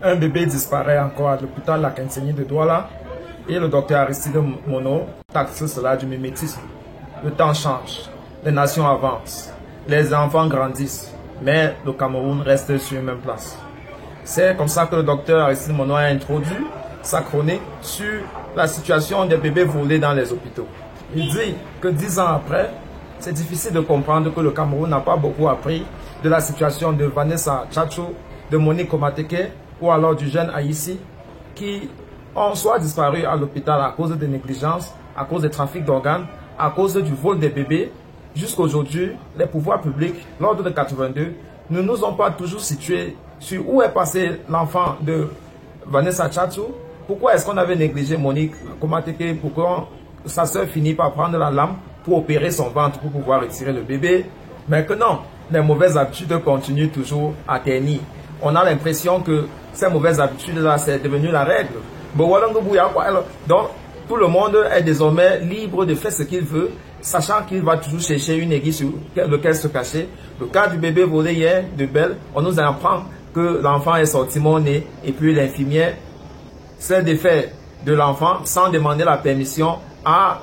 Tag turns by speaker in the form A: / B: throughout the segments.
A: Un bébé disparaît encore à l'hôpital La Quintinie de Douala et le docteur Aristide Mono taxe cela du mimétisme. Le temps change, les nations avancent, les enfants grandissent, mais le Cameroun reste sur une même place. C'est comme ça que le docteur Aristide Mono a introduit sa chronique sur la situation des bébés volés dans les hôpitaux. Il dit que 10 ans après, c'est difficile de comprendre que le Cameroun n'a pas beaucoup appris de la situation de Vanessa Tchatcho, de Monique Komateke ou alors du jeune Aïssi qui ont soit disparu à l'hôpital à cause de négligence, à cause des trafics d'organes, à cause du vol des bébés. Jusqu'à aujourd'hui, les pouvoirs publics, lors de 82, ne nous ont pas toujours situés sur où est passé l'enfant de Vanessa Tchatcho. Pourquoi est-ce qu'on avait négligé Monique Komateke? Pourquoi sa soeur finit par prendre la lame pour opérer son ventre pour pouvoir retirer le bébé? Mais que non, les mauvaises habitudes continuent toujours à ternir. On a l'impression que ces mauvaises habitudes-là, c'est devenu la règle. Donc, tout le monde est désormais libre de faire ce qu'il veut, sachant qu'il va toujours chercher une aiguille sur laquelle se cacher. Le cas du bébé volé hier de Belle, on nous apprend que l'enfant est sorti mon nez et puis l'infirmière s'est défait de l'enfant sans demander la permission à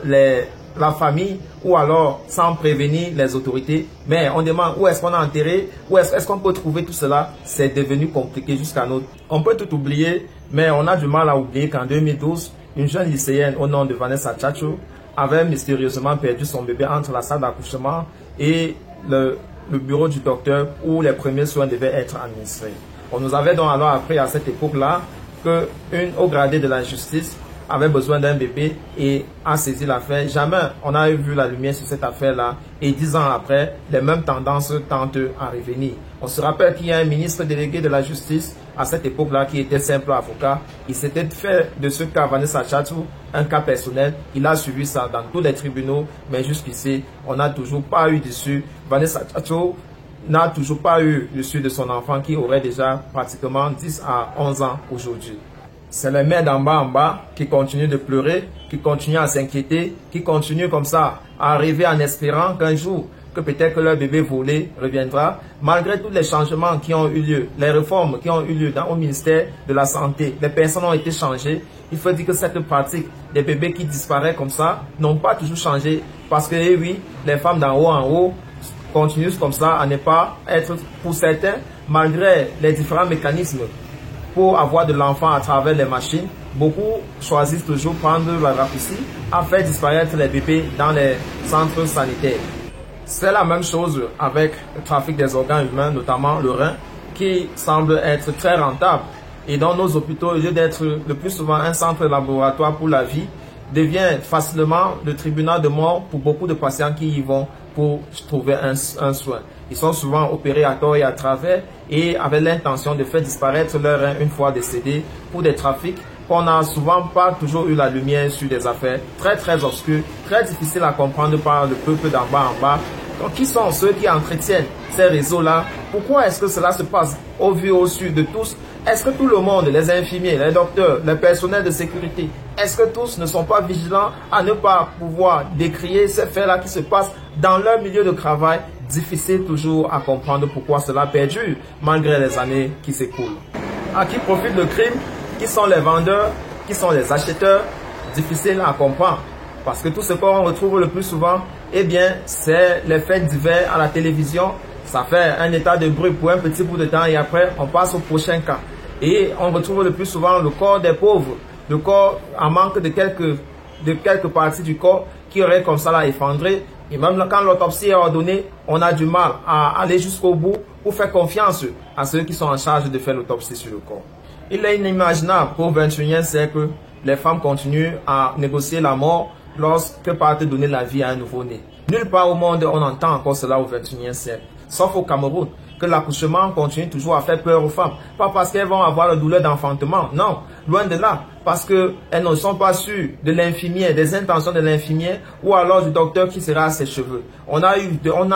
A: la famille ou alors sans prévenir les autorités. Mais on demande où est-ce qu'on a enterré, où est-ce qu'on peut trouver tout cela. C'est devenu compliqué jusqu'à nous. On peut tout oublier, mais on a du mal à oublier qu'en 2012, une jeune lycéenne au nom de Vanessa Tchatcho avait mystérieusement perdu son bébé entre la salle d'accouchement et le bureau du docteur où les premiers soins devaient être administrés. On nous avait donc alors appris à cette époque-là qu'une haut gradée de la justice avait besoin d'un bébé et a saisi l'affaire. Jamais on a vu la lumière sur cette affaire-là. Et 10 ans après, les mêmes tendances tentent à revenir. On se rappelle qu'il y a un ministre délégué de la justice à cette époque-là qui était simple avocat. Il s'était fait de ce cas Vanessa Tchatcho un cas personnel. Il a suivi ça dans tous les tribunaux. Mais jusqu'ici, on n'a toujours pas eu d'issue. Vanessa Tchatcho n'a toujours pas eu l'issue de son enfant qui aurait déjà pratiquement 10 à 11 ans aujourd'hui. C'est les mères d'en bas en bas qui continuent de pleurer, qui continuent à s'inquiéter, qui continuent comme ça à arriver en espérant qu'un jour, que peut-être que leur bébé volé reviendra, malgré tous les changements qui ont eu lieu, les réformes qui ont eu lieu au ministère de la Santé, les personnes ont été changées. Il faut dire que cette pratique des bébés qui disparaissent comme ça n'ont pas toujours changé parce que, eh oui, les femmes d'en haut en haut continuent comme ça à ne pas être, pour certains, malgré les différents mécanismes pour avoir de l'enfant à travers les machines, beaucoup choisissent toujours prendre la raccourci à faire disparaître les bébés dans les centres sanitaires. C'est la même chose avec le trafic des organes humains, notamment le rein, qui semble être très rentable. Et dans nos hôpitaux, au lieu d'être le plus souvent un centre laboratoire pour la vie, devient facilement le tribunal de mort pour beaucoup de patients qui y vont pour trouver un soin. Ils sont souvent opérés à tort et à travers et avec l'intention de faire disparaître leur rein une fois décédés pour des trafics qu'on n'a souvent pas toujours eu la lumière sur des affaires très obscures, très difficiles à comprendre par le peuple d'en bas en bas. Donc qui sont ceux qui entretiennent ces réseaux-là? Pourquoi est-ce que cela se passe au vu au su de tous? Est-ce que tout le monde, les infirmiers, les docteurs, les personnels de sécurité, est-ce que tous ne sont pas vigilants à ne pas pouvoir décrier ces faits-là qui se passent dans leur milieu de travail? Difficile toujours à comprendre pourquoi cela perdure malgré les années qui s'écoulent. À qui profite le crime? Qui sont les vendeurs? Qui sont les acheteurs? Difficile à comprendre. Parce que tout ce qu'on retrouve le plus souvent, eh bien, c'est les faits divers à la télévision. Ça fait un état de bruit pour un petit bout de temps et après, on passe au prochain cas. Et on retrouve le plus souvent le corps des pauvres, le corps en manque de quelques parties du corps qui auraient comme ça là effondré. Et même quand l'autopsie est ordonnée, on a du mal à aller jusqu'au bout pour faire confiance à ceux qui sont en charge de faire l'autopsie sur le corps. Il est inimaginable qu'au XXIe siècle, les femmes continuent à négocier la mort lorsque partent donner la vie à un nouveau-né. Nulle part au monde on entend encore cela au XXIe siècle, sauf au Cameroun, que l'accouchement continue toujours à faire peur aux femmes. Pas parce qu'elles vont avoir la douleur d'enfantement, non, loin de là, parce qu'elles ne sont pas sûres de l'infirmière, des intentions de l'infirmière ou alors du docteur qui sera à ses cheveux. On a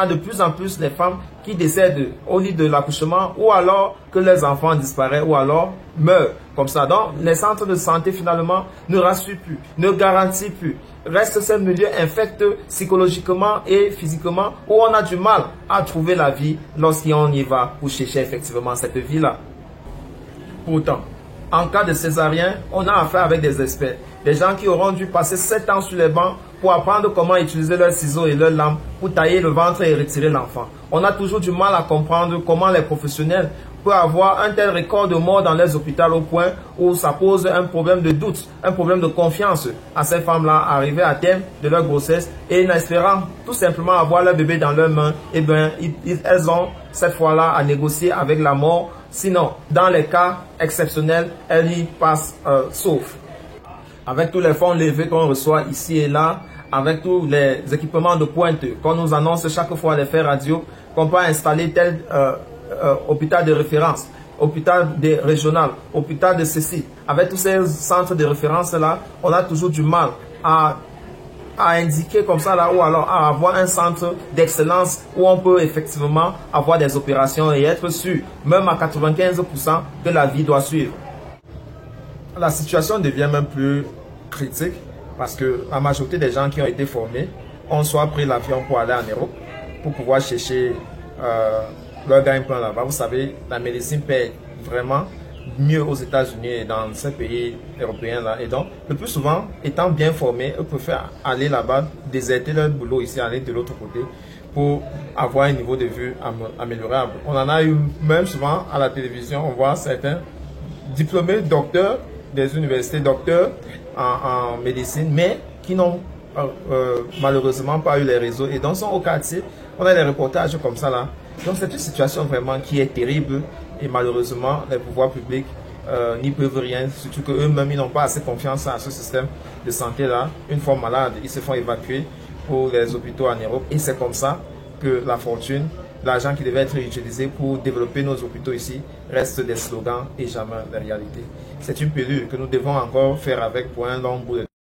A: de plus en plus les femmes qui décèdent au lit de l'accouchement ou alors que leurs enfants disparaissent ou alors meurent comme ça. Donc les centres de santé finalement ne rassurent plus, ne garantissent plus. Reste ce milieu infect psychologiquement et physiquement où on a du mal à trouver la vie lorsqu'on y va pour chercher effectivement cette vie-là. Pourtant, En cas de césarien, on a affaire avec des experts. Des gens qui auront dû passer 7 ans sur les bancs pour apprendre comment utiliser leurs ciseaux et leurs lames pour tailler le ventre et retirer l'enfant. On a toujours du mal à comprendre comment les professionnels peuvent avoir un tel record de mort dans les hôpitaux au point où ça pose un problème de doute, un problème de confiance à ces femmes-là arrivées à terme de leur grossesse et en espérant tout simplement avoir leur bébé dans leurs mains, eh bien, elles ont cette fois-là à négocier avec la mort. Sinon, dans les cas exceptionnels, elles y passent sauf. Avec tous les fonds levés qu'on reçoit ici et là, avec tous les équipements de pointe qu'on nous annonce chaque fois les faits radio, qu'on peut installer tel hôpital de référence, hôpital régional, hôpital de ceci. Avec tous ces centres de référence-là, on a toujours du mal à indiquer comme ça là, ou alors à avoir un centre d'excellence où on peut effectivement avoir des opérations et être sûr, même à 95%, que la vie doit suivre. La situation devient même plus critique parce que la majorité des gens qui ont été formés ont soit pris l'avion pour aller en Europe pour pouvoir chercher leur gagne-pain là-bas. Vous savez, la médecine paie vraiment mieux aux États-Unis et dans ces pays européens là. Et donc, le plus souvent, étant bien formés, eux préfèrent aller là-bas, déserter leur boulot ici, aller de l'autre côté pour avoir un niveau de vue améliorable. On en a eu même souvent à la télévision, on voit certains diplômés docteurs des universités, docteurs en médecine, mais qui n'ont malheureusement pas eu les réseaux et donc sont au quartier. On a des reportages comme ça là. Donc c'est une situation vraiment qui est terrible et malheureusement les pouvoirs publics n'y peuvent rien, surtout qu'eux-mêmes ils n'ont pas assez confiance à ce système de santé là. Une fois malades, ils se font évacuer pour les hôpitaux en Europe et c'est comme ça que la fortune, l'argent qui devait être utilisé pour développer nos hôpitaux ici reste des slogans et jamais la réalité. C'est une pilule que nous devons encore faire avec pour un long bout de temps.